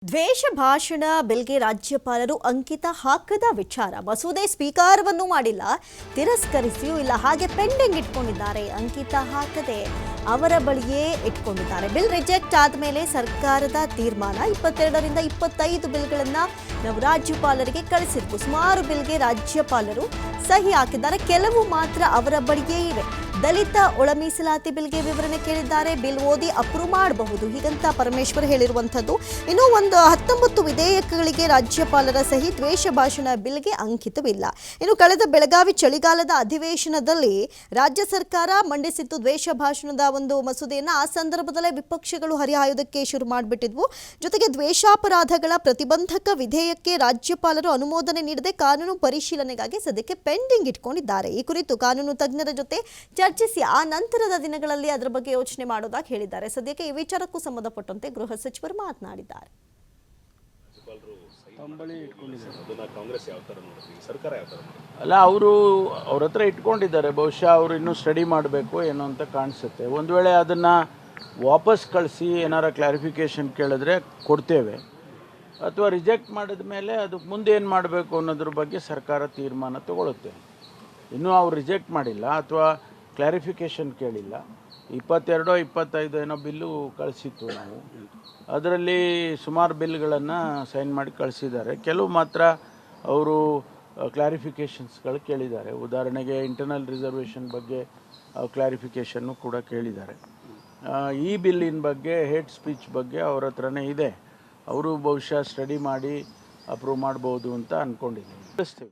ದ್ವೇಷ ಭಾಷಣ ಬಿಲ್ಗೆ ರಾಜ್ಯಪಾಲರು ಅಂಕಿತ ಹಾಕದ ವಿಚಾರ ಮಸೂದೆ ಸ್ವೀಕಾರವನ್ನು ಮಾಡಿಲ್ಲ, ತಿರಸ್ಕರಿಸಿಯೂ ಇಲ್ಲ, ಹಾಗೆ ಪೆಂಡಿಂಗ್ ಇಟ್ಕೊಂಡಿದ್ದಾರೆ. ಅಂಕಿತ ಹಾಕದೆ ಅವರ ಬಳಿಯೇ ಇಟ್ಕೊಂಡಿದ್ದಾರೆ. ಬಿಲ್ ರಿಜೆಕ್ಟ್ ಆದಮೇಲೆ ಸರ್ಕಾರದ ತೀರ್ಮಾನ 22ರಿಂದ 25 ಬಿಲ್ಗಳನ್ನು ನಾವು ರಾಜ್ಯಪಾಲರಿಗೆ ಕಳಿಸಿದ್ವು. ಸುಮಾರು ಬಿಲ್ಗೆ ರಾಜ್ಯಪಾಲರು ಸಹಿ ಹಾಕಿದ್ದಾರೆ, ಕೆಲವು ಮಾತ್ರ ಅವರ ಬಳಿಯೇ ಇವೆ. ದಲಿತ ಒಳ ಮೀಸಲಾತಿ ಬಿಲ್ಗೆ ವಿವರಣೆ ಕೇಳಿದ್ದಾರೆ, ಬಿಲ್ ಓದಿ ಅಪ್ರೂವ್ ಮಾಡಬಹುದು ಹೀಗಂತ ಪರಮೇಶ್ವರ್ ಹೇಳಿರುವಂಥದ್ದು. ಇನ್ನು 19 ವಿಧೇಯಕಗಳಿಗೆ ರಾಜ್ಯಪಾಲರ ಸಹಿ, ದ್ವೇಷ ಭಾಷಣ ಬಿಲ್ಗೆ ಅಂಕಿತವಿಲ್ಲ. ಇನ್ನು ಕಳೆದ ಬೆಳಗಾವಿ ಚಳಿಗಾಲದ ಅಧಿವೇಶನದಲ್ಲಿ ರಾಜ್ಯ ಸರ್ಕಾರ ಮಂಡಿಸಿತ್ತು ದ್ವೇಷ ಭಾಷಣದ ಒಂದು ಮಸೂದೆಯನ್ನು. ಆ ಸಂದರ್ಭದಲ್ಲೇ ವಿಪಕ್ಷಗಳು ಹರಿಹಾಯೋದಕ್ಕೆ ಶುರು ಮಾಡಿಬಿಟ್ಟಿದ್ವು. ಜೊತೆಗೆ ದ್ವೇಷಾಪರಾಧಗಳ ಪ್ರತಿಬಂಧಕ ವಿಧೇಯಕಕ್ಕೆ ರಾಜ್ಯಪಾಲರು ಅನುಮೋದನೆ ನೀಡದೆ ಕಾನೂನು ಪರಿಶೀಲನೆಗಾಗಿ ಸದ್ಯಕ್ಕೆ ಪೆಂಡಿಂಗ್ ಇಟ್ಕೊಂಡಿದ್ದಾರೆ. ಈ ಕುರಿತು ಕಾನೂನು ತಜ್ಞರ ಜೊತೆ ಚರ್ಚಿಸಿ ಆ ನಂತರದ ದಿನಗಳಲ್ಲಿ ಅದರ ಬಗ್ಗೆ ಯೋಚನೆ ಮಾಡೋದಾಗಿ ಹೇಳಿದ್ದಾರೆ. ಸದ್ಯಕ್ಕೆ ಈ ವಿಚಾರಕ್ಕೂ ಸಂಬಂಧಪಟ್ಟಂತೆ ಗೃಹ ಸಚಿವರು ಮಾತನಾಡಿದ್ದಾರೆ. ಅಲ್ಲ, ಅವ್ರ ಹತ್ರ ಇಟ್ಕೊಂಡಿದ್ದಾರೆ. ಬಹುಶಃ ಅವರು ಇನ್ನೂ ಸ್ಟಡಿ ಮಾಡಬೇಕು ಏನೋ ಅಂತ ಕಾಣಿಸುತ್ತೆ. ಒಂದು ವೇಳೆ ಅದನ್ನು ವಾಪಸ್ ಕಳಿಸಿ ಏನಾರ ಕ್ಲಾರಿಫಿಕೇಷನ್ ಕೇಳಿದ್ರೆ ಕೊಡ್ತೇವೆ, ಅಥವಾ ರಿಜೆಕ್ಟ್ ಮಾಡಿದ ಮೇಲೆ ಅದಕ್ಕೆ ಮುಂದೆ ಏನು ಮಾಡಬೇಕು ಅನ್ನೋದ್ರ ಬಗ್ಗೆ ಸರ್ಕಾರ ತೀರ್ಮಾನ ತಗೊಳುತ್ತೆ. ಇನ್ನೂ ಅವ್ರು ರಿಜೆಕ್ಟ್ ಮಾಡಿಲ್ಲ ಅಥವಾ ಕ್ಲಾರಿಫಿಕೇಷನ್ ಕೇಳಿಲ್ಲ. 22-25 ಏನೋ ಬಿಲ್ಲು ಕಳಿಸಿತ್ತು ನಾವು. ಅದರಲ್ಲಿ ಸುಮಾರು ಬಿಲ್ಗಳನ್ನು ಸೈನ್ ಮಾಡಿ ಕಳಿಸಿದ್ದಾರೆ. ಕೆಲವು ಮಾತ್ರ ಅವರು ಕ್ಲಾರಿಫಿಕೇಷನ್ಸ್ಗಳು ಕೇಳಿದ್ದಾರೆ. ಉದಾಹರಣೆಗೆ ಇಂಟರ್ನಲ್ ರಿಸರ್ವೇಷನ್ ಬಗ್ಗೆ ಕ್ಲಾರಿಫಿಕೇಷನ್ನು ಕೂಡ ಕೇಳಿದ್ದಾರೆ. ಈ ಬಿಲ್ಲಿನ ಬಗ್ಗೆ, ಹೇಟ್ ಸ್ಪೀಚ್ ಬಗ್ಗೆ ಅವ್ರ ಹತ್ರನೇ ಇದೆ. ಅವರು ಬಹುಶಃ ಸ್ಟಡಿ ಮಾಡಿ ಅಪ್ರೂವ್ ಮಾಡ್ಬೋದು ಅಂತ ಅಂದ್ಕೊಂಡಿದ್ದೀನಿ.